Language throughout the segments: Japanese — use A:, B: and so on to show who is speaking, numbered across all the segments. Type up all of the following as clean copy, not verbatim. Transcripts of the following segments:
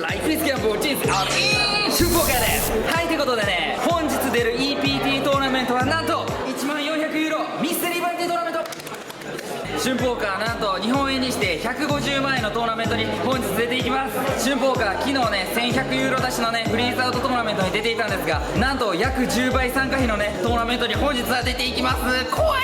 A: ライフイズキャンプを人生あ春風会です。はい、ということでね、本日出る EPT トーナメントはなんと1400ユーロミステリーバンティトーナメント。春ポーカーなんと日本円にして150万円のトーナメントに本日出ていきます。春ポーカー昨日ね1100ユーロ出しのねフリーズアウトトーナメントに出ていたんですが、なんと約10倍参加費のねトーナメントに本日は出ていきます。怖い。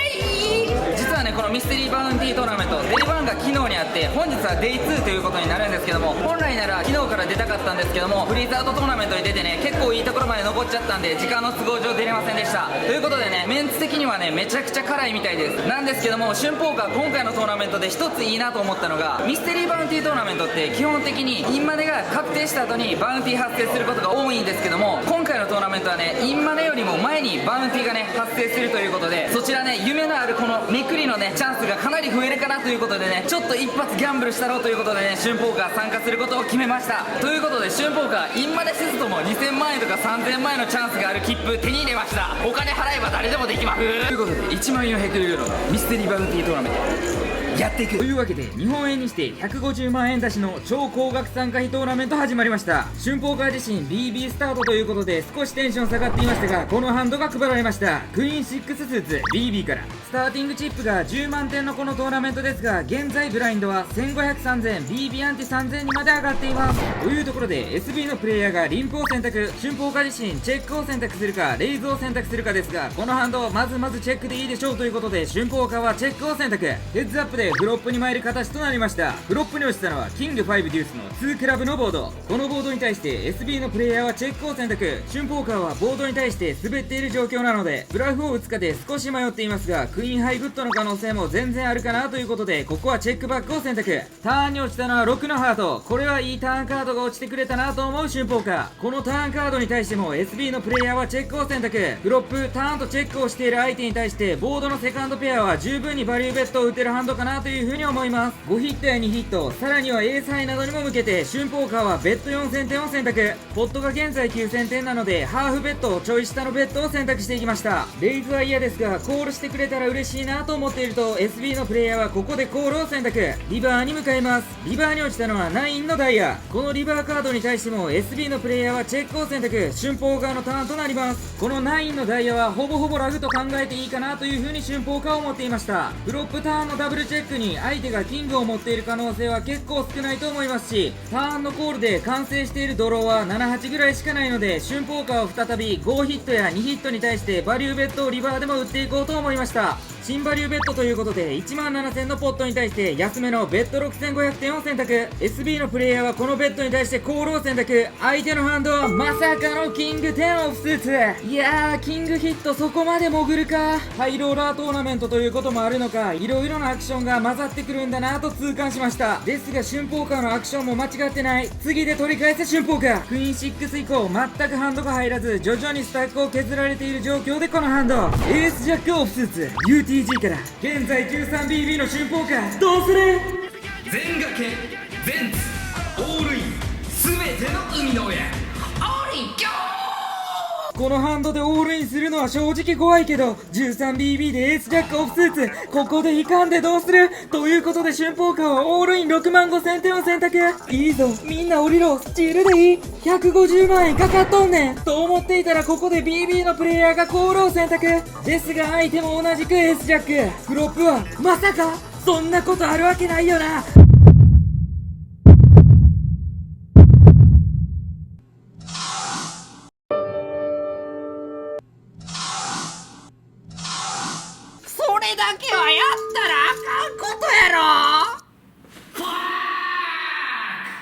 A: 実はねこのミステリーバウンティートーナメントデイ1が昨日にあって、本日はデイ2ということになるんですけども、本来なら昨日から出たかったんですけども、フリーズアウトトーナメントに出てね結構いいところまで残っちゃったんで時間の都合上出れませんでした。ということでね、メンツ的にはねめちゃくちゃ辛いみたいです。なんですけども、春ポーカー今回のトーナメントで一ついいなと思ったのが、ミステリーバウンティートーナメントって基本的にインマネが確定した後にバウンティー発生することが多いんですけども、今回のトーナメントはねインマネよりも前にバウンティーがね発生するということで、そちらね夢のあるこのめくりのねチャンスがかなり増えるかなということでね、ちょっと一発ギャンブルしたろうということでね春ポーカー参加することを決めました。ということで春ポーカーインマネせずとも2000万円とか3000万円のチャンスがある切符手に入れました。お金払えば誰でもできますということで11400ユーロのミステリーバウンティートーナメントやっていくというわけで、日本円にして150万円出しの超高額参加費トーナメント始まりました。春ポーカー自身 BB スタートということで少しテンション下がっていましたが、このハンドが配られました。クイーン6スーツ BB からスターティングチップが10万点のこのトーナメントですが、現在ブラインドは1500、3000 BB アンティ3000にまで上がっています。というところで SB のプレイヤーがリンプを選択、春ポーカー自身チェックを選択するかレイズを選択するかですが、このハンドまずチェックでいいでしょうということで春ポーカーはチェックを選択。ヘッズアップでフロップに参る形となりました。フロップに落ちたのはキング5デュースの2クラブのボード。このボードに対して SB のプレイヤーはチェックを選択。春ポーカーはボードに対して滑っている状況なのでブラフを打つかで少し迷っていますが、クイーンハイグッドの可能性も全然あるかなということで、ここはチェックバックを選択。ターンに落ちたのは6のハート。これはいいターンカードが落ちてくれたなと思う春ポーカー。このターンカードに対しても SB のプレイヤーはチェックを選択。フロップターンとチェックをしている相手に対してボードのセカンドペアは十分にバリューベットを打てるハンドかなというふうに思います。5ヒットや2ヒット、さらにはエースハイなどにも向けて春ポーカーはベッド4000点を選択。ポットが現在9000点なのでハーフベッドちょい下のベッドを選択していきました。レイズは嫌ですがコールしてくれたら嬉しいなと思っていると SB のプレイヤーはここでコールを選択。リバーに向かいます。リバーに落ちたのは9のダイヤ。このリバーカードに対しても SB のプレイヤーはチェックを選択。春ポーカーのターンとなります。この9のダイヤはほぼラグと考えていいかなという風に春ポーカーは思っていました。フロップターンのダブルチェックに相手がキングを持っている可能性は結構少ないと思いますし、ターンのコールで完成しているドローは78ぐらいしかないので、春ポーカーを再び5ヒットや2ヒットに対してバリューベットをリバーでも打っていこうと思いました。新バリューベッドということで17000のポットに対して安めのベッド6500点を選択。 SB のプレイヤーはこのベッドに対してコールを選択。相手のハンドはまさかのキング10オフスーツ。いやーキングヒットそこまで潜るか。ハイローラートーナメントということもあるのか、いろいろなアクションが混ざってくるんだなと痛感しました。ですが春ポーカーのアクションも間違ってない。次で取り返せ春ポーカー。クイーン6以降全くハンドが入らず徐々にスタックを削られている状況でこのハンドエースジャックオフスーツ UTG から現在 13BB の春ポーカーどうする。
B: 全掛け全ツオールイン全ての海の親オールインギョー。
A: このハンドでオールインするのは正直怖いけど 13BB でエースジャックオフスーツ、ここでいかんでどうする。ということで春ポーカーはオールイン65000点を選択。いいぞみんな降りろ、スチールでいい。150万円かかっとんねんと思っていたら、ここで BB のプレイヤーがコールを選択。ですが相手も同じくエースジャック。フロップはまさかそんなことあるわけないよな。
C: それだけはやったらあかんことやろ。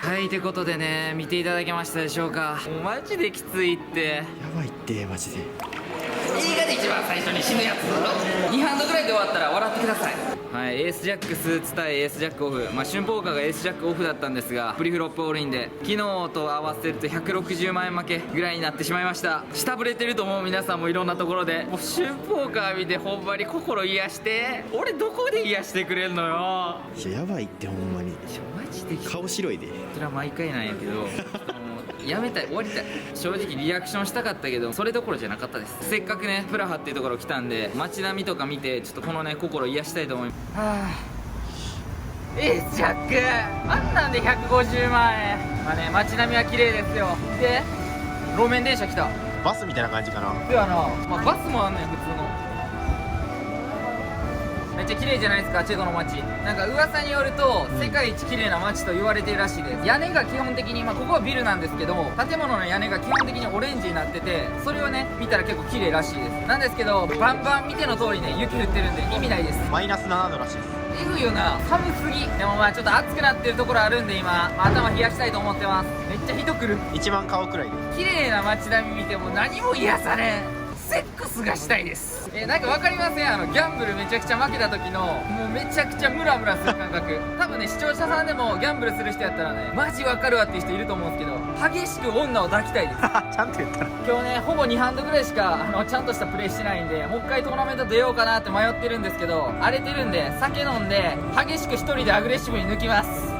A: はい、ってことでね見ていただけましたでしょうか。もうマジできついって。
D: やばいってマジで。
A: 映画で一番最初に死ぬやつ2ハンドぐらいで終わったら笑ってください。はい、エースジャックスーツ対エースジャックオフ。春ポーカーがエースジャックオフだったんですがプリフロップオールインで昨日と合わせると160万円負けぐらいになってしまいました。下振れてると思う皆さんもいろんなところで。もう春ポーカー見てほんまに心癒して。俺どこで癒してくれんのよ。
D: いややばいってほんまに。
A: マジで
D: 顔白いで。
A: それは毎回なんやけどやめたい、終わりたい。正直リアクションしたかったけどそれどころじゃなかったです。せっかくねプラハっていうところ来たんで街並みとか見てちょっとこのね心癒したいと思います。はあエースジャックあんなんで150万円。まあね、街並みは綺麗ですよ。で路面電車来た。
D: バスみたいな感じかな。
A: そうやな、まあ、バスもあんねん普通の。めっちゃ綺麗じゃないですか、チェコの街。なんか噂によると世界一綺麗な街と言われているらしいです。屋根が基本的に、まあここはビルなんですけど、建物の屋根が基本的にオレンジになってて、それをね見たら結構綺麗らしいです。なんですけど、バンバン見ての通りね雪降ってるんで意味ないです。
D: マイナス7度らしいです。
A: えぐいよな、寒すぎ。でもまあちょっと暑くなってるところあるんで今、まあ頭冷やしたいと思ってます。めっちゃ人来る。
D: 一番顔くらいで。
A: 綺麗な街並み見ても何も癒されん。セックスがしたいです。なんか分かりません？ギャンブルめちゃくちゃ負けた時のもうめちゃくちゃムラムラする感覚。多分ね、視聴者さんでもギャンブルする人やったらねマジ分かるわっていう人いると思うんですけど、激しく女を抱きたいです。
D: ちゃんと言ったら。
A: 今日ねほぼ2ハンドぐらいしかちゃんとしたプレーしてないんで、もう一回トーナメント出ようかなって迷ってるんですけど、荒れてるんで酒飲んで激しく一人でアグレッシブに抜きます。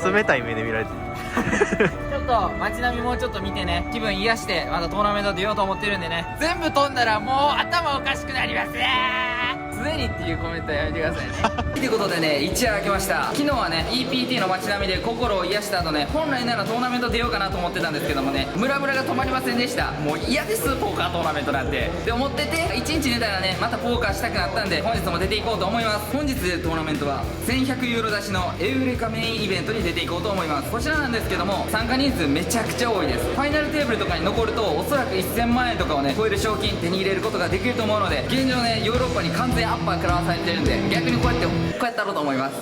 D: 冷たい目で見られてる。
A: ちょっと街並みもうちょっと見てね、気分癒してまたトーナメント出ようと思ってるんでね、全部飛んだらもう頭おかしくなります。常にっていうコメントやめてくださいね。ということでね、一夜明けました。昨日はね EPT の街並みで心を癒した後ね、本来ならトーナメント出ようかなと思ってたんですけどもね、ムラムラが止まりませんでした。もう嫌ですポーカートーナメントなんてって思ってて、1日寝たらねまたポーカーしたくなったんで、本日も出ていこうと思います。本日出るトーナメントは1100ユーロ出しのエウレカメインイベントに出ていこうと思います。こちらなんですけども、参加人数めちゃくちゃ多いです。ファイナルテーブルとかに残るとおそらく1000万円とかをね超える賞金手に入れることができると思うので、現状ねヨーロッパに完全アッパー食らわされてるんで、逆にこうやってやろうと思います。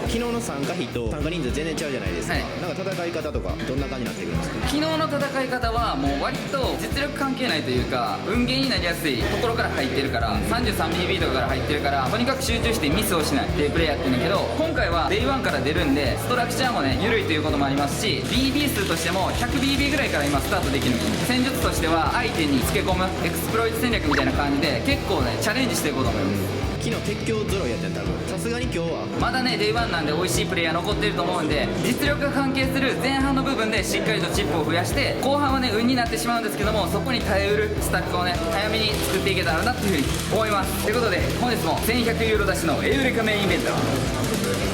D: 昨日の参加費と参加人数全然違うじゃないですか、
A: はい、
D: なんか戦い方とかどんな感じになってくるんですか？
A: 昨日の戦い方はもう割と実力関係ないというか運ゲーになりやすいところから入ってるから、 33BB とかから入ってるから、とにかく集中してミスをしないっていうプレーやってるんだけど、今回は Day1 から出るんでストラクチャーもね緩いということもありますし、 BB 数としても 100BB ぐらいから今スタートできるの。戦術としては相手につけ込むエクスプロイト戦略みたいな感じで結構ねチャレンジしていこうと思います。
D: 昨日鉄橋揃いやったん多分。さすがに今日は
A: まだね Day1 なんで美味しいプレイヤー残ってると思うんで、実力が関係する前半の部分でしっかりとチップを増やして、後半はね運になってしまうんですけども、そこに耐えうるスタックをね早めに作っていけたらなっていうふうに思います。ということで本日も1100ユーロ出しのエウレカメインイベント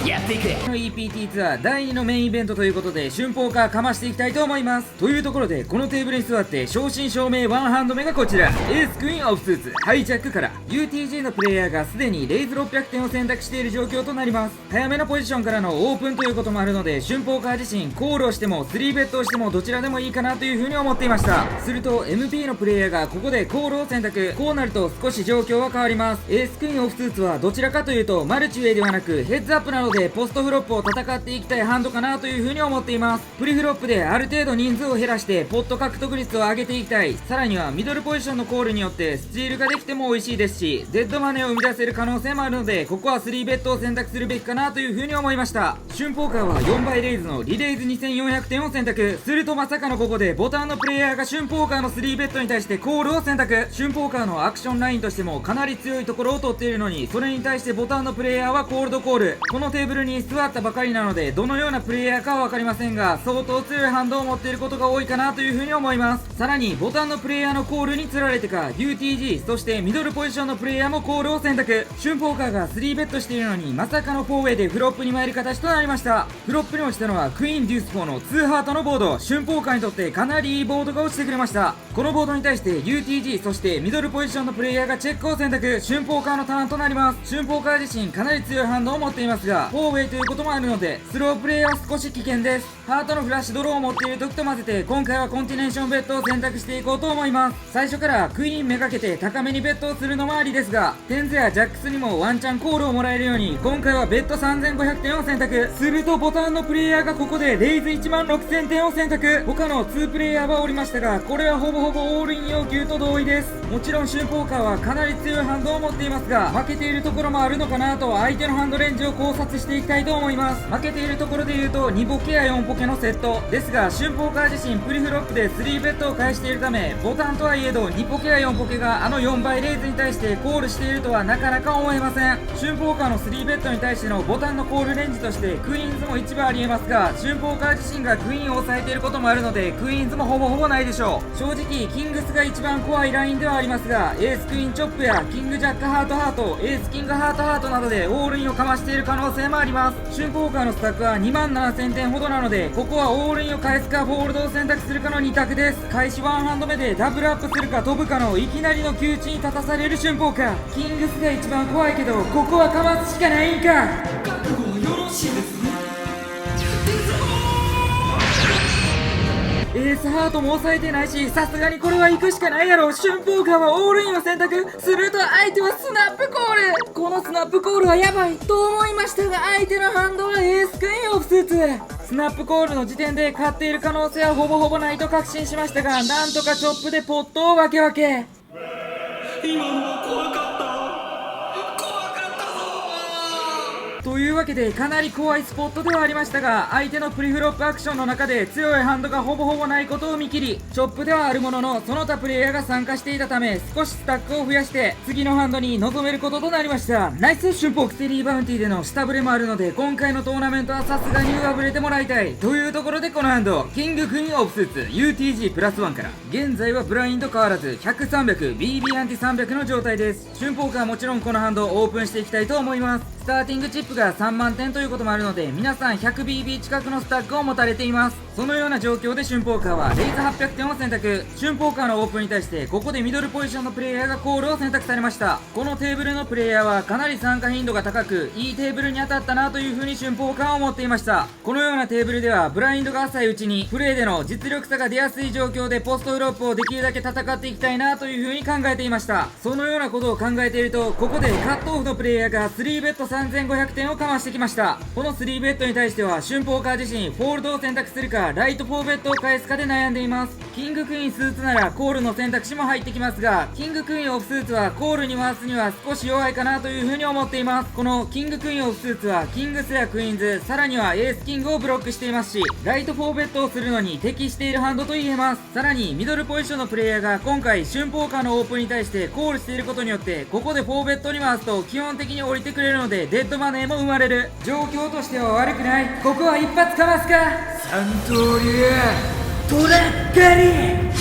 A: やっていく。この EPT ツアー第2のメインイベントということで、春ポーカーかましていきたいと思います。というところでこのテーブルに座って正真正銘ワンハンド目がこちら、エースクイーンオフスーツハイジャックから UTG のプレイヤーがすでにレイズ600点を選択している状況となります。早めのポジションからのオープンということもあるので、春ポーカー自身コールをしても3ベットをしてもどちらでもいいかなという風に思っていました。すると MP のプレイヤーがここでコールを選択。こうなると少し状況は変わります。エースクイーンオフスーツはどちらかというとマルチウェイではなくヘッズアップなのでポストフロップを戦っていきたいハンドかなという風に思っています。プリフロップである程度人数を減らしてポット獲得率を上げていきたい。さらにはミドルポジションのコールによってスチールができても美味しいですし、デッドマネーを生み出せる可能性もあるので、ここは3ベットを選択するべきかなという風に思いました。春ポーカーは4倍レイズのリレイズ2400点を選択。するとまさかのここでボタンのプレイヤーが春ポーカーの3ベットに対してコールを選択。春ポーカーのアクションラインとしてもかなり強いところを取っているのに、それに対してボタンのプレイヤーはコールドコール。このテーブルに座ったばかりなのでどのようなプレイヤーかは分かりませんが、相当強いハンドを持っていることが多いかなという風に思います。さらにボタンのプレイヤーのコールにつられてか UTG そしてミドルポジションのプレイヤーもコールを選択。春ポーカーが3ベットしているのにまさかの4ウェイでフロップに参る形となりました。フロップに落ちたのはクイーンデュース4の2ハートのボード。春ポーカーにとってかなりいいボードが落ちてくれました。このボードに対して UTG そしてミドルポジションのプレイヤーがチェックを選択。春ポーカーのターンとなります。春ポーカー自身かなり強いハンドを持っていますが、4ウェイということもあるのでスロープレイは少し危険です。ハートのフラッシュドローを持っている時と混ぜて、今回はコンティネーションベットを選択していこうと思います。最初からクイーンめがけて高めにベットをするのもありですが、テンズやジャックスにもワンチャンコールをもらえるように今回はベット3500点を選択。するとボタンのプレイヤーがここでレイズ16000点を選択。他の2プレイヤーはおりましたが、これはほぼほぼオールイン要求と同意です。もちろん春ポーカーはかなり強いハンドを持っていますが、負けているところもあるのかなと相手のハンドレンジを考察ししていきたいと思います。負けているところで言うと2ポケや4ポケのセットですが、春ポーカー自身プリフロップで3ベッドを返しているため、ボタンとはいえど2ポケや4ポケがあの4倍レイズに対してコールしているとはなかなか思えません。春ポーカーの3ベッドに対してのボタンのコールレンジとしてクイーンズも一部ありえますが、春ポーカー自身がクイーンを抑えていることもあるのでクイーンズもほぼほぼないでしょう。正直キングスが一番怖いラインではありますが、エースクイーンチョップやキングジャックハートハート、エースキングハートハートなどでオールインをかましている可能性もあります。春ポーカーのスタックは27000点ほどなので、ここはオールインを返すかフォールドを選択するかの2択です。開始ワンハンド目でダブルアップするか飛ぶかのいきなりの窮地に立たされる春ポーカー。キングスが一番怖いけどここはかますしかないんか。
B: 覚悟はよろしいですね。
A: エースハートも抑えてないし、さすがにこれは行くしかないやろ。春ポーカーはオールインを選択すると相手はスナップコール。このスナップコールはやばいと思いましたが、相手のハンドはエースクイーンオフスーツ。スナップコールの時点で勝っている可能性はほぼほぼないと確信しましたが、なんとかチョップでポットを分け分け。
B: 今のは怖かったぞ。
A: というわけでかなり怖いスポットではありましたが、相手のプリフロップアクションの中で強いハンドがほぼほぼないことを見切り、チョップではあるもののその他プレイヤーが参加していたため、少しスタックを増やして次のハンドに臨めることとなりました。ナイス春ポークセリーバウンティでの下振れもあるので、今回のトーナメントはさすがに上振れてもらいたいというところで、このハンドキングクイーンオフスーツ UTG プラス1から、現在はブラインド変わらず 100、300BB アンティ300の状態です。春ポーカーはもちろんこのハンドをオープンしていきたいと思います。スターティングチップが3万点ということもあるので、皆さん 100BB 近くのスタックを持たれています。そのような状況で春ポーカーはレイズ800点を選択。春ポーカーのオープンに対してここでミドルポジションのプレイヤーがコールを選択されました。このテーブルのプレイヤーはかなり参加頻度が高く、いいテーブルに当たったなという風に春ポーカーは思っていました。このようなテーブルではブラインドが浅いうちにプレイでの実力差が出やすい状況でポストフロップをできるだけ戦っていきたいなという風に考えていました。そのようなことを考えていると、ここでカットオフのプレイヤーが3ベッド3500点をかましてきました。この3ベッドに対しては春ポーカー自身フォールドを選択するかライト4ベッドを返すかで悩んでいます。キングクイーンスーツならコールの選択肢も入ってきますが、キングクイーンオフスーツはコールに回すには少し弱いかなという風に思っています。このキングクイーンオフスーツはキングスやクイーンズ、さらにはエースキングをブロックしていますし、ライト4ベッドをするのに適しているハンドと言えます。さらにミドルポジションのプレイヤーが今回春ポーカーのオープンに対してコールしていることによって、ここで4ベッドに回すと基本的に降りてくれるのでデッドマネーも生まれる。状況としては悪くない。ここは一発かますか。三刀流トラッカリ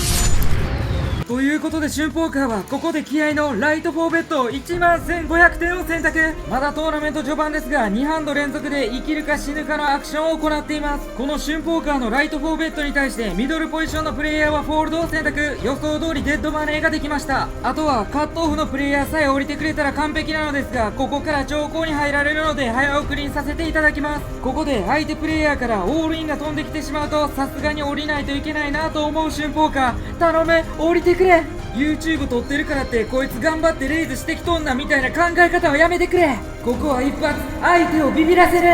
A: ということで、春ポーカーはここで気合のライト4ベッド11500点を選択。まだトーナメント序盤ですが、2ハンド連続で生きるか死ぬかのアクションを行っています。この春ポーカーのライト4ベッドに対してミドルポジションのプレイヤーはフォールドを選択。予想通りデッドマネーができました。あとはカットオフのプレイヤーさえ降りてくれたら完璧なのですが、ここから長考に入られるので早送りにさせていただきます。ここで相手プレイヤーからオールインが飛んできてしまうと、さすがに降りないといけないなと思う春ポーカー、頼む降りてくれ。 YouTube 撮ってるからってこいつ頑張ってレイズしてきとんなみたいな考え方はやめてくれ。ここは一発相手をビビらせる。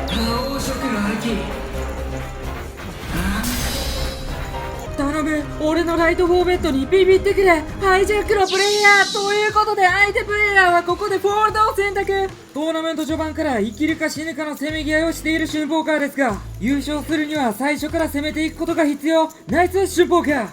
B: 青色の歩き。
A: 頼む俺のライト4ベッドにビビってくれ。ハイジャックのプレイヤーということで、相手プレイヤーはここでフォールドを選択。トーナメント序盤から生きるか死ぬかのせめぎ合いをしている春ポーカーですが、優勝するには最初から攻めていくことが必要。ナイス春ポーカー。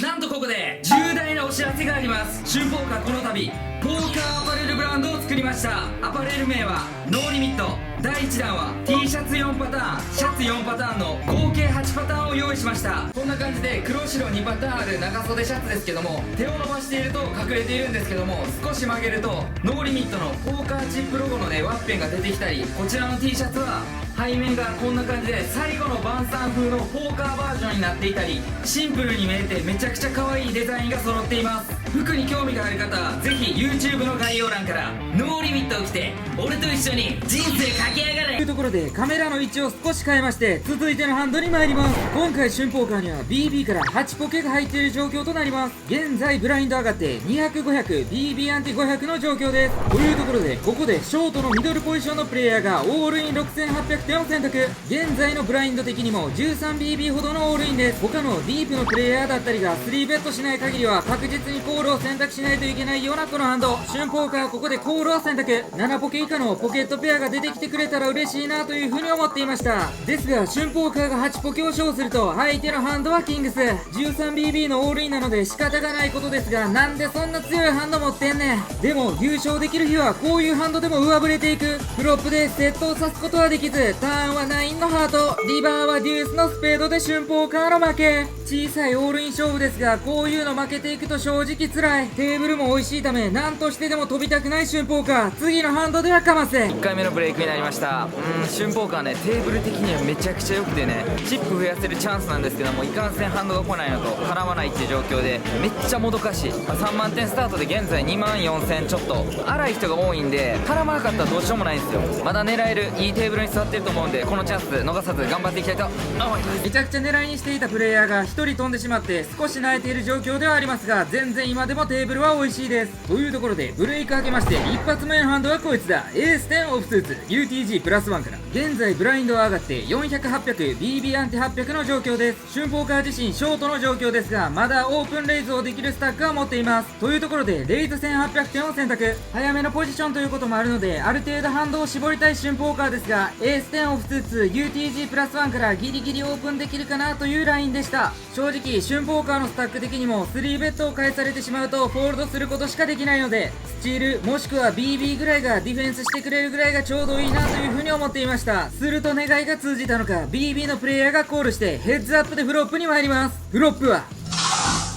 B: なんとここで重大なお知らせがあります。春ポーカーこの度ポーカーアパレルブランドを作りました。アパレル名はノーリミット。第1弾は T シャツ4パターン、シャツ4パターンの合計8パターンを用意しました。こんな感じで黒白2パターンある長袖シャツですけども、手を伸ばしていると隠れているんですけども、少し曲げるとノーリミットのポーカーチップロゴのねワッペンが出てきたり、こちらの T シャツは背面がこんな感じで最後の晩餐風のポーカーバージョンになっていたり、シンプルに見えてめちゃくちゃ可愛いデザインが揃っています。服に興味がある方はぜひ YouTube の概要欄からノーリミットを着て俺と一緒に人生駆け上がれ。
A: というところでカメラの位置を少し変えまして、続いてのハンドに参ります。今回春ポーカーには BB から8ポケが入っている状況となります。現在ブラインド上がって200、500 BB アンティ500の状況です。というところでここでショートのミドルポジションのプレイヤーがオールイン6800点を選択。現在のブラインド的にも 13BB ほどのオールインです。他のディープのプレイヤーだったりが3ベットしない限りは確実にコール
B: ールを選択しないといけないようなこのハンド。春ポーカーここでコールを選択。7ポケ以下のポケットペアが出てきてくれたら嬉しいなという風に思っていました。ですが春ポーカーが8ポケをショーすると相手のハンドはキングス 13BB のオールインなので仕方がないことですが、なんでそんな強いハンド持ってんねん。でも優勝できる日はこういうハンドでも上振れていく。フロップでセットをさすことはできず、ターンは9のハート、リバーはデュースのスペードで春ポーカーの負け。小さいオールイン勝負ですが、こういうの負けていくと正直辛い。テーブルも美味しいため何としてでも飛びたくない春ポーカー。次のハンドではかませ。
A: 1回目のブレイクになりました。春ポーカーね、テーブル的にはめちゃくちゃ良くてね、チップ増やせるチャンスなんですけども、いかんせんハンドが来ないのと絡まないっていう状況でめっちゃもどかしい。3万点スタートで現在2万4000ちょっと荒い人が多いんで、絡まなかったらどうしようもないんですよ。まだ狙えるいいテーブルに座ってると思うんで、このチャンス逃さず頑張っていきたいと思います。
B: めちゃくちゃ狙いにしていたプレイヤーが1人飛んでしまって少し慣れている状況ではありますが、全然今でもテーブルは美味しいです。というところでブレイク明けまして一発目のハンドはこいつだ。エース10オフスーツ UTG プラス1から現在ブラインドは上がって400、800 BB アンテ800の状況です。春ポーカー自身ショートの状況ですが、まだオープンレイズをできるスタックは持っています。というところでレイズ1800点を選択。早めのポジションということもあるのである程度ハンドを絞りたい春ポーカーですが、エース10オフスーツ UTG プラス1からギリギリオープンできるかなというラインでした。正直春ポーカーのスタック的にも3ベッドを返されてしまうとフォールドすることしかできないので、スチールもしくは BB ぐらいがディフェンスしてくれるぐらいがちょうどいいなというふうに思っていました。すると願いが通じたのか BB のプレイヤーがコールしてヘッズアップでフロップに参ります。フロップは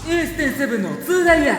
B: エース10-7の2ダイヤ。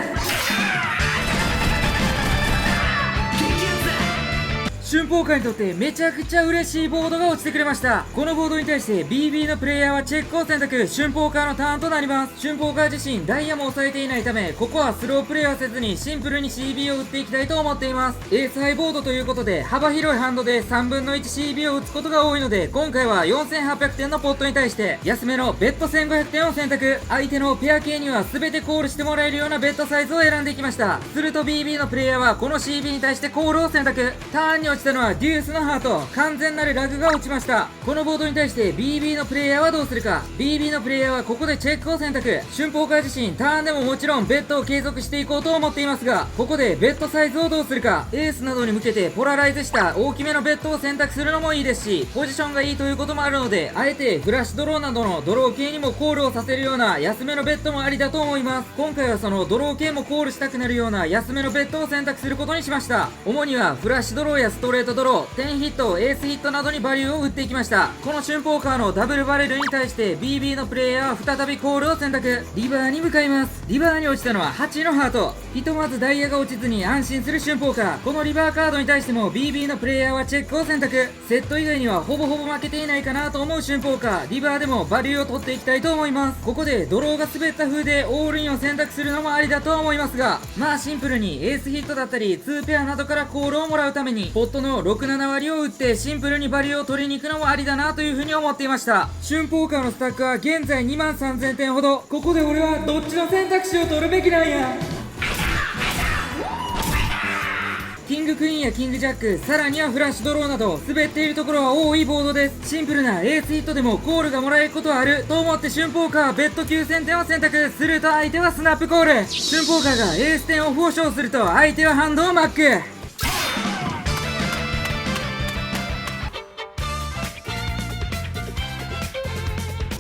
B: 春ポーカーにとってめちゃくちゃ嬉しいボードが落ちてくれました。このボードに対して BB のプレイヤーはチェックを選択。春ポーカーのターンとなります。春ポーカー自身ダイヤも抑えていないため、ここはスロープレイはせずにシンプルに CB を打っていきたいと思っています。エースハイボードということで幅広いハンドで3分の 1CB を打つことが多いので、今回は4800点のポットに対して安めのベッド1500点を選択。相手のペア系には全てコールしてもらえるようなベッドサイズを選んでいきました。すると BB のプレイヤーはこの CB に対してコールを選択。ターンに落ちたのはデュースのハート。完全なるラグが落ちました。このボードに対して BB のプレイヤーはどうするか。 BB のプレイヤーはここでチェックを選択。春ポーカー自身ターンでももちろんベッドを継続していこうと思っていますが、ここでベッドサイズをどうするか。エースなどに向けてポラライズした大きめのベッドを選択するのもいいですし、ポジションがいいということもあるので、あえてフラッシュドローなどのドロー系にもコールをさせるような安めのベッドもありだと思います。今回はそのドロー系もコールしたくなるような安めのベッドを選択することにしました。主にはフラッシュドローやストレートドロー、10ヒット、エースヒットなどにバリューを打っていきました。この春ポーカーのダブルバレルに対して BB のプレイヤーは再びコールを選択。リバーに向かいます。リバーに落ちたのは8のハート。ひとまずダイヤが落ちずに安心する春ポーカー。このリバーカードに対しても BB のプレイヤーはチェックを選択。セット以外にはほぼほぼ負けていないかなと思う春ポーカー。リバーでもバリューを取っていきたいと思います。ここでドローが滑った風でオールインを選択するのもありだとは思いますが、まあシンプルにエースヒットだったり2ペアなどからコールをもらうためにポットの6、7割を打ってシンプルにバリューを取りに行くのもありだなというふうに思っていました。春ポーカーのスタックは現在2万3000点ほど。ここで俺はどっちの選択肢を取るべきなんや。キングクイーンやキングジャック、さらにはフラッシュドローなど滑っているところは多いボードです。シンプルなエースヒットでもコールがもらえることはあると思って春ポーカーベッド9000点を選択すると相手はスナップコール。春ポーカーがエース10オフをショーすると相手はハンドをマック。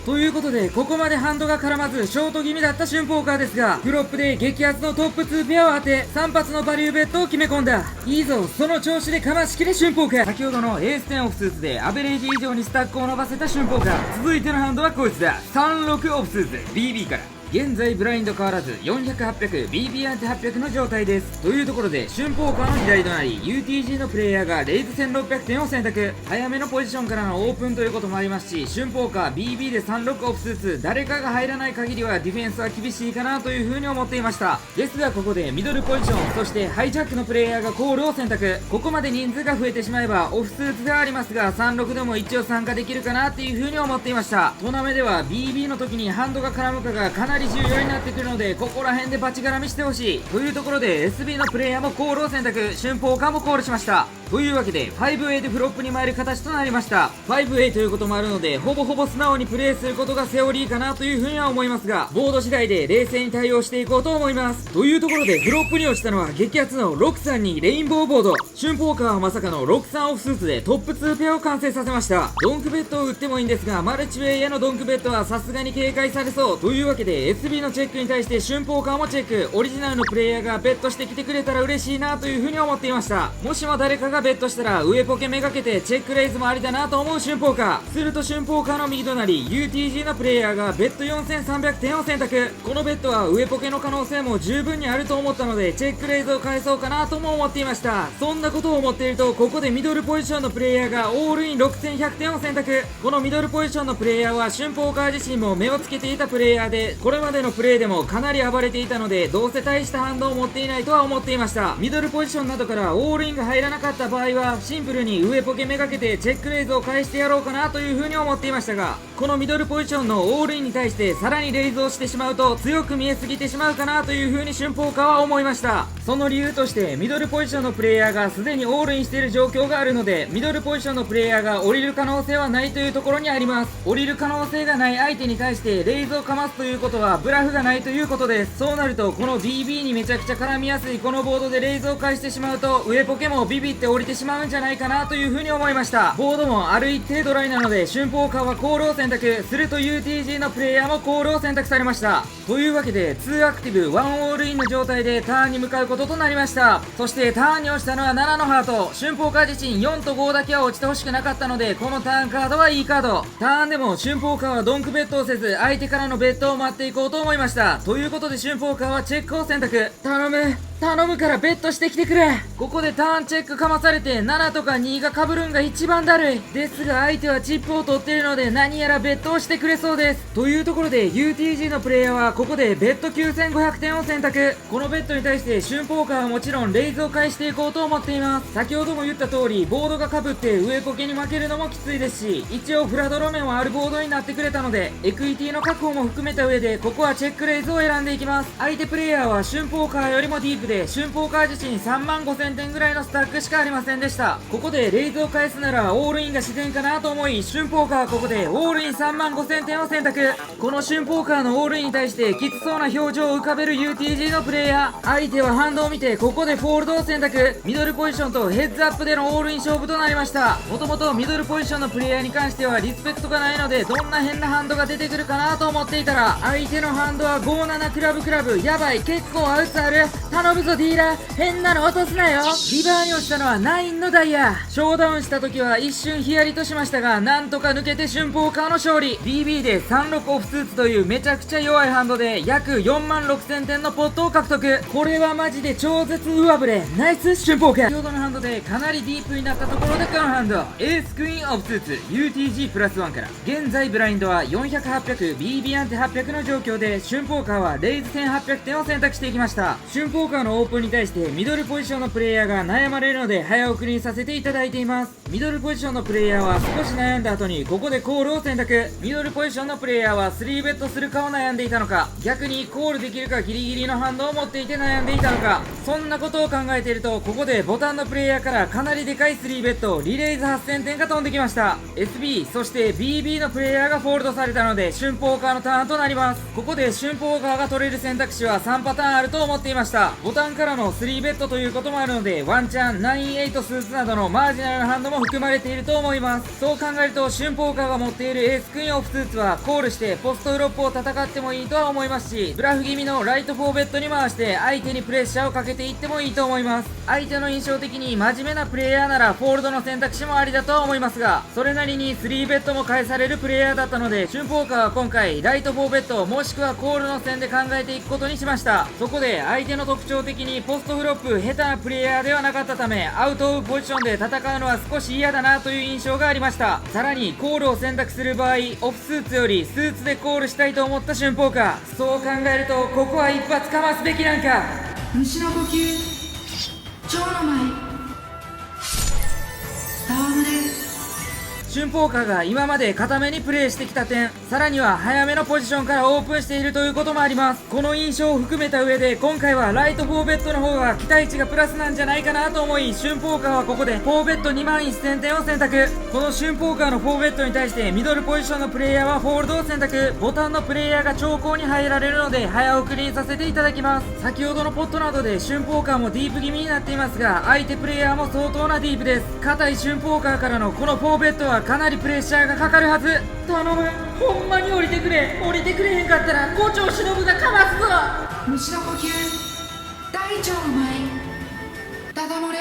B: ということでここまでハンドが絡まずショート気味だった春ポーカーですが、フロップで激アツのトップ2ペアを当て3発のバリューベットを決め込んだ。いいぞ、その調子でかましきれ春ポーカー。先ほどのエース10オフスーツでアベレージ以上にスタックを伸ばせた春ポーカー。続いてのハンドはこいつだ。36オフスーツ BB から。現在ブラインド変わらず400、800 BB アンテ800の状態です。というところで春ポーカーの左隣 UTG のプレイヤーがレイズ1600点を選択。早めのポジションからのオープンということもありますし、春ポーカー BB で36オフスーツ、誰かが入らない限りはディフェンスは厳しいかなという風に思っていました。ですがここでミドルポジション、そしてハイジャックのプレイヤーがコールを選択。ここまで人数が増えてしまえばオフスーツがありますが36でも一応参加できるかなっていう風に思っていました。トナメでは BB の時にハンドが絡むかがかなりなり重要になってくるので、ここら辺でバチ絡みしてほしいというところで SB のプレイヤーもコールを選択、春ポーカーもコールしました。というわけで 5A でフロップに参る形となりました。 5A ということもあるのでほぼほぼ素直にプレイすることがセオリーかなというふうには思いますが、ボード次第で冷静に対応していこうと思います。というところでフロップに落ちたのは激アツの632レインボーボード。春ポーカーはまさかの63オフスーツでトップ2ペアを完成させました。ドンクベットを打ってもいいんですが、マルチウェイへのドンクベットはさすがに警戒されそうというわけで SB のチェックに対して春ポーカーもチェック、オリジナルのプレイヤーがベットしてきてくれたら嬉しいなというふうに思っていました。もしも誰かがベットしたら上ポケめがけてチェックレイズもありだなと思う春ポーカー。すると春ポーカーの右隣 UTG のプレイヤーがベッド4300点を選択。このベッドは上ポケの可能性も十分にあると思ったのでチェックレイズを返そうかなとも思っていました。そんなことを思っていると、ここでミドルポジションのプレイヤーがオールイン6100点を選択。このミドルポジションのプレイヤーは春ポーカー自身も目をつけていたプレイヤーで、これまでのプレイでもかなり暴れていたので、どうせ大した反動を持っていないとは思っていました。ミドルポジションなどからオールインが入らなかった場合はシンプルに上ポケめがけてチェックレイズを返してやろうかなという風に思っていましたが、このミドルポジションのオールインに対してさらにレイズをしてしまうと強く見えすぎてしまうかなという風に春ポーカーは思いました。その理由としてミドルポジションのプレイヤーがすでにオールインしている状況があるので、ミドルポジションのプレイヤーが降りる可能性はないというところにあります。降りる可能性がない相手に対してレイズをかますということはブラフがないということです。そうなるとこの BB にめちゃくちゃ絡みやすいこのボードでレイズを返してしまうと上ポケもビビって降りてしまうんじゃないかなという風に思いました。ボードもある一定ドライなので春ポーカーはコールを選択すると UTG のプレイヤーもコールを選択されました。というわけで2アクティブ1オールインの状態でターンに向かうこととなりました。そしてターンに落ちたのは7のハート。春ポーカー自身4と5だけは落ちてほしくなかったので、このターンカードはいいカード。ターンでも春ポーカーはドンクベットをせず相手からのベットを待っていこうと思いました。ということで春ポーカーはチェックを選択。頼むからベットしてきてくれ。ここでターンチェックかまされて7とか2が被るんが一番だるいですが、相手はチップを取っているので何やらベットをしてくれそうです。というところで UTG のプレイヤーはここでベット9500点を選択。このベットに対して春ポーカーはもちろんレイズを返していこうと思っています。先ほども言った通りボードが被って上ポケに負けるのもきついですし、一応フラドロ面はあるボードになってくれたのでエクイティの確保も含めた上でここはチェックレイズを選んでいきます。相手プレイヤーは春ポーカーよりもディープで春ポーカー自身35000点ぐらいのスタックしかありませんでした。ここでレイズを返すならオールインが自然かなと思い春ポーカーはここでオールイン35000点を選択。この春ポーカーのオールインに対してきつそうな表情を浮かべる UTG のプレイヤー、相手は反動を見てここでフォールドを選択。ミドルポジションとヘッズアップでのオールイン勝負となりました。もともとミドルポジションのプレイヤーに関してはリスペクトがないのでどんな変なハンドが出てくるかなと思っていたら、相手のハンドは57クラブやばい、結構アウツある、頼むぞディーラー、変なの落とすなよ。リバーに落ちたのは9のダイヤ。ショーダウンした時は一瞬ヒヤリとしましたがなんとか抜けて春ポーカーの勝利。 BB で36オフスーツというめちゃくちゃ弱いハンドで約46000点のポットを獲得。これはマジで超絶上振れ、ナイス春ポーカー。先ほどのハンドでかなりディープになったところでこのハンドエースクイーンオフスーツ UTG プラス1から現在ブラインドは400、800、BB アンテ800の状況で春ポーカーはレイズ1800点を選択していきました。春ポーカーのオープンに対してミドルポジションのプレイヤーが悩まれるので早送りにさせていただいています。ミドルポジションのプレイヤーは少し悩んだ後にここでコールを選択。ミドルポジションのプレイヤーは3ベットするかを悩んでいたのか、逆にコールできるかギリギリのハンドを持っていて悩んでいたのか、そんなことを考えているとここでボタンのプレイヤーからかなりでかい3ベットリレイズ8000点が飛んできました。 SB そして BB のプレイヤーがフォールドされたので春ポーカーのターンとなります。ここで春ポーカーが取れる選択肢は3パターンあると思っていました。ボタンからの3ベットということもあるのでワンチャン98スーツなどのマージナルなハンドも含まれていると思います。そう考えると春ポーカーが持っているエースクイーンオフスーツはコールしてポストフロップを戦ってもいいとは思いますし、ブラフ気味のライト4ベットに回して相手にプレッシャーをかけていってもいいと思います。相手の印象的に真面目なプレイヤーならフォールドの選択肢もありだとは思いますが、それなりに3ベットも返されるプレイヤーだったので春ポーカーは今回ライト4ベットもしくはコールの線で考えていくことにしました。そこで相手の特徴的にポストフロップ下手なプレイヤーではなかったためアウトオブポジションで戦うのは少し嫌だなという印象がありました。さらにコールを選択する場合オフスーツよりスーツでコールしたいと思った春ポーカー、そう考えるとここは一発かますべきなんか。
C: 虫の呼吸、蝶の舞、戯れ、
B: 春ポーカーが今まで固めにプレイしてきた点、さらには早めのポジションからオープンしているということもあります。この印象を含めた上で今回はライト4ベッドの方が期待値がプラスなんじゃないかなと思い、春ポーカーはここで4ベッド2万1000点を選択。この春ポーカーの4ベッドに対してミドルポジションのプレイヤーはホールドを選択。ボタンのプレイヤーが長考に入られるので早送りにさせていただきます。先ほどのポットなどで春ポーカーもディープ気味になっていますが、相手プレイヤーも相当なディープです。硬い春ポーカーからのこの4ベッドはかなりプレッシャーがかかるはず。頼む、ほんまに降りてくれ。降りてくれへんかったら五丁忍がかますぞ。
C: 虫の呼吸大腸の前ダダ漏れ。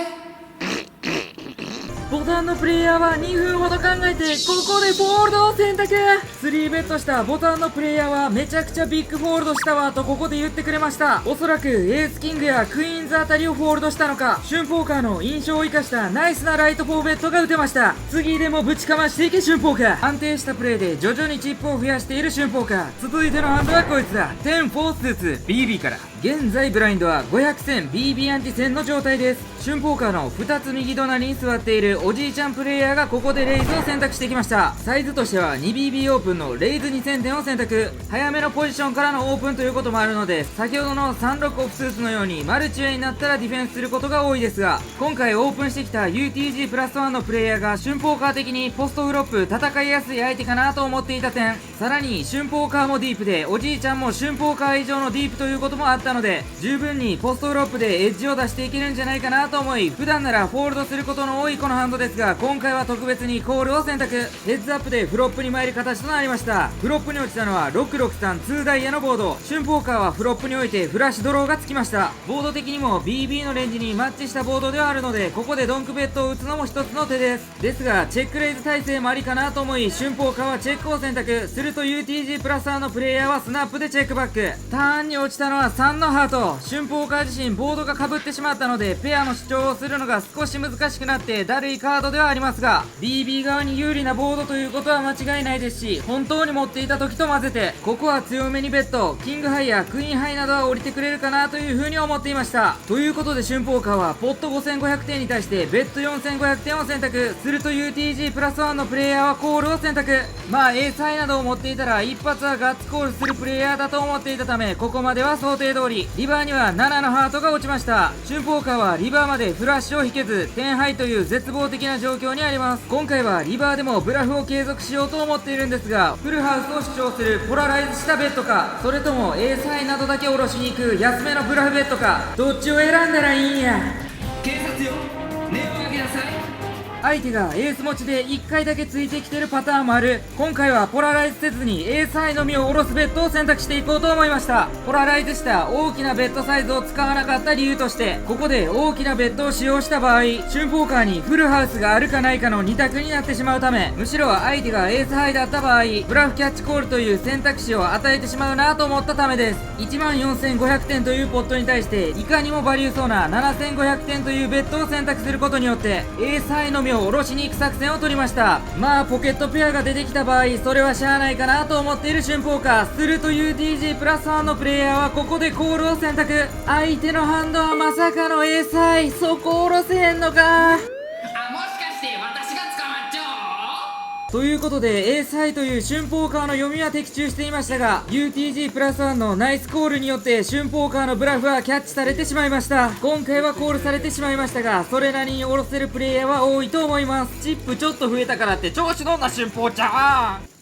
B: ボタンのプレイヤーは2分ほど考えてここでフォールドを選択。3ベットしたボタンのプレイヤーはめちゃくちゃビッグフォールドしたわとここで言ってくれました。おそらくエースキングやクイーンズあたりをフォールドしたのか、春ポーカーの印象を生かしたナイスなライト4ベットが打てました。次でもぶちかましていけ春ポーカー。安定したプレイで徐々にチップを増やしている春ポーカー。続いてのハンドはこいつだ。10フォースーツ BB から。現在ブラインドは500戦 BB アンティ戦の状態です。春ポーカーの2つ右隣に座っているおじいちゃんプレイヤーがここでレイズを選択してきました。サイズとしては 2BB オープンのレイズ2000点を選択。早めのポジションからのオープンということもあるので、先ほどの36オフスーツのようにマルチウェイになったらディフェンスすることが多いですが、今回オープンしてきた UTG プラス1のプレイヤーが春ポーカー的にポストフロップ戦いやすい相手かなと思っていた点、さらに春ポーカーもディープでおじいちゃんも春ポーカー以上のディープということもあったので、十分にポストフロップでエッジを出していけるんじゃないかなと思い、普段ならフォールドすることの多いこのハンドですが、今回は特別にコールを選択。ヘッズアップでフロップに参る形となりました。フロップに落ちたのは6632ダイヤのボード。春ポーカーはフロップにおいてフラッシュドローがつきました。ボード的にも BB のレンジにマッチしたボードではあるので、ここでドンクベットを打つのも一つの手です。ですがチェックレイズ体制もありかなと思い、春ポーカーはチェックを選択すると UTG プラス1のプレイヤーはスナップでチェックバック。ターンに落ちたのは3のハート。春ポーカー自身ボードが被ってしまったのでペアの主張をするのが少し難しくなってだるいカードではありますが、 BB 側に有利なボードということは間違いないですし、本当に持っていた時と混ぜてここは強めにベッド、キングハイやクイーンハイなどは降りてくれるかなという風に思っていました。ということで春ポーカーはポット5500点に対してベッド4500点を選択すると UTG プラス1のプレイヤーはコールを選択。まあエースハイなどを持っていたら一発はガッツコールするプレイヤーだと思っていたため、ここまでは想定通り。リバーには7のハートが落ちました。春ポーカーはリバーまでフラッシュを引けず点ハイという絶望的な状況にあります。今回はリバーでもブラフを継続しようと思っているんですが、フルハウスを主張するポラライズしたベッドか、それともエースハイなどだけ下ろしに行く安めのブラフベッドか、どっちを選んだらいいんや。
A: 警察よ、音を上げなさい。
B: 相手がエース持ちで1回だけついてきてるパターンもある。今回はポラライズせずにエースハイのみを下ろすベッドを選択していこうと思いました。ポラライズした大きなベッドサイズを使わなかった理由として、ここで大きなベッドを使用した場合、春ポーカーにフルハウスがあるかないかの2択になってしまうため、むしろ相手がエースハイだった場合ブラフキャッチコールという選択肢を与えてしまうなと思ったためです。14500点というポットに対していかにもバリューそうな7500点というベッドを選択することによってエースハイのみを下ろしに行く作戦を取りました。まあポケットペアが出てきた場合それはしゃあないかなと思っている春ポーカー。すると UTG プラス1のプレイヤーはここでコールを選択。相手のハンドはまさかのエースハイ、そこ下ろせへんのか。
C: あ、もしかして私が捕まっちゃう。
B: ということでエースハイという春ポーカーの読みは的中していましたが、 UTG プラス1のナイスコールによって春ポーカーのブラフはキャッチされてしまいました。今回はコールされてしまいましたが、それなりに下ろせるプレイヤーは多いと思います。チップちょっと増えたからって調子乗んな春ポーちゃん。